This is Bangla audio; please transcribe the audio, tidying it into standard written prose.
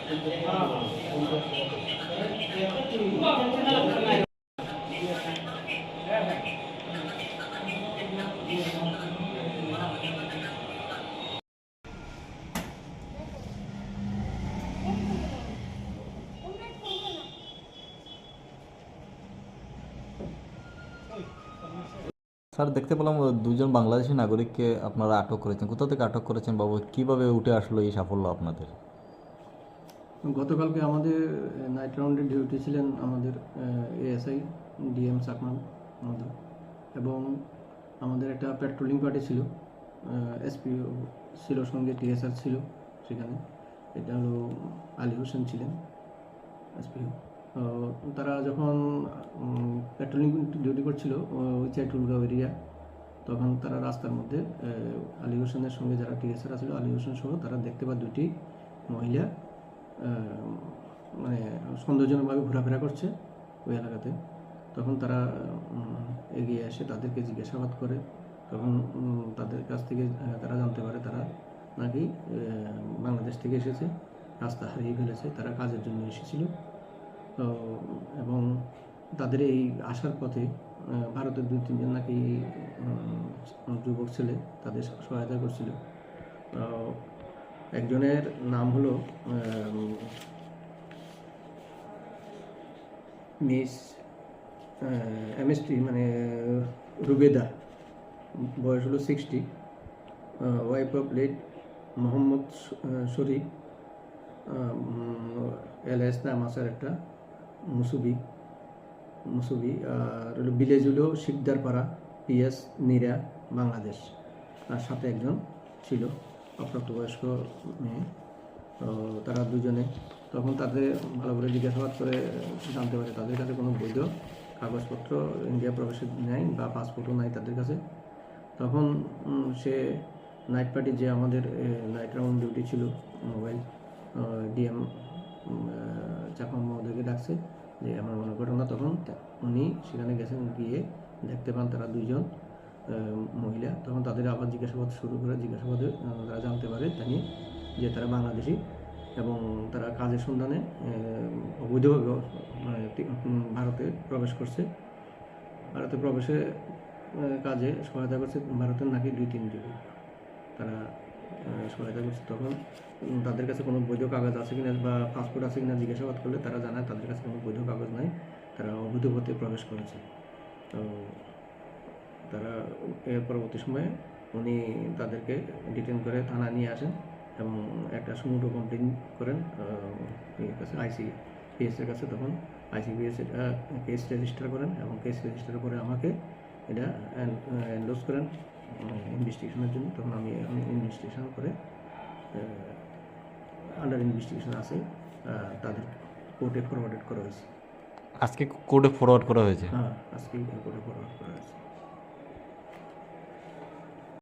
স্যার, দেখতে পেলাম দুজন বাংলাদেশি নাগরিককে আপনারা আটক করেছেন। কোথা থেকে আটক করেছেন বাবু? কিভাবে উঠে আসলো এই সাফল্য আপনাদের? গতকালকে আমাদের নাইট রাউন্ডে ডিউটি ছিলেন আমাদের এএসআই ডিএম সাকমান আমাদের, এবং আমাদের একটা পেট্রোলিং পার্টি ছিল, এসপিও ছিল, সঙ্গে টিএসআর ছিল সেখানে। এটা হলো আলী হোসেন ছিলেন এসপিও। তারা যখন পেট্রোলিং ডিউটি করছিল ওই চাইটুলগাঁও এরিয়া, তখন তারা রাস্তার মধ্যে আলী হোসেনের সঙ্গে যারা টিএসআর ছিল, আলী হোসেন সহ তারা দেখতে পায় দুটি মহিলা মানে সন্দেহজনকভাবে ঘোরাফেরা করছে ওই এলাকাতে। তখন তারা এগিয়ে এসে তাদেরকে জিজ্ঞাসাবাদ করে। তখন তাদের কাছ থেকে তারা জানতে পারে তারা নাকি বাংলাদেশ থেকে এসেছে, রাস্তা হারিয়ে ফেলেছে, তারা কাজের জন্য এসেছিল। তো এবং তাদের এই আসার পথে ভারতের 2-3 জন নাকি যুবক ছেলে তাদের সহায়তা করছিল। একজনের নাম হলো মিস এমএসটি, মানে রুবেদা, বয়স হলো 60, wife of late Mohammad Sharif, alias নাম আছে একটা, মুসুবি, আর হলো ভিলেজ হলো শিকদারপাড়া, পিএস নিরা, বাংলাদেশ। আর সাথে একজন ছিল অপ্রাপ্তবয়স্ক মেয়ে। তো তারা দুজনে তখন তাদের ভালো করে জিজ্ঞাসাবাদ করে জানতে পারে তাদের কাছে কোনো বৈধ কাগজপত্র ইন্ডিয়া প্রবেশের নেই বা পাসপোর্টও নাই তাদের কাছে। তখন সে নাইট পার্টি, যে আমাদের নাইট রাউন্ড ডিউটি ছিল, মোবাইল ডিএম চাকমা মহোদয়কে ডাকছে যে এমন এমন ঘটনা। তখন উনি সেখানে গেছেন, গিয়ে দেখতে পান তারা দুইজন মহিলা। তখন তাদের আবার জিজ্ঞাসাবাদ শুরু করে, জিজ্ঞাসাবাদে তারা জানতে পারে জানি যে তারা বাংলাদেশি এবং তারা কাজের সন্ধানে অবৈধভাবে মানে ভারতে প্রবেশ করছে। ভারতে প্রবেশে কাজে সহায়তা করছে ভারতের নাকি 2-3 যুবক, তারা সহায়তা করছে। তখন তাদের কাছে কোনো বৈধ কাগজ আছে কিনা বা পাসপোর্ট আছে কিনা জিজ্ঞাসাবাদ করলে তারা জানায় তাদের কাছে কোনো বৈধ কাগজ নাই, তারা অবৈধ পথে প্রবেশ করেছে। তো তারা এর পরবর্তী সময়ে উনি তাদেরকে ডিটেন করে থানায় নিয়ে আসেন এবং একটা সুমোটো কমপ্লেন করেন কাছে, আইসিপিএসের কাছে। তখন আইসিপিএস এটা কেস রেজিস্টার করেন এবং কেস রেজিস্টার করে আমাকে এটা এন্ডোর্স করেন ইনভেস্টিগেশনের জন্য। তখন আমি ইনভেস্টিগেশন করে আন্ডার ইনভেস্টিগেশন আছে, তাদের কোর্টে ফরওয়ার্ড করা হয়েছে। আজকে কোর্টে ফরওয়ার্ড করা হয়েছে? হ্যাঁ, আজকে কোর্টে ফরওয়ার্ড করা হয়েছে।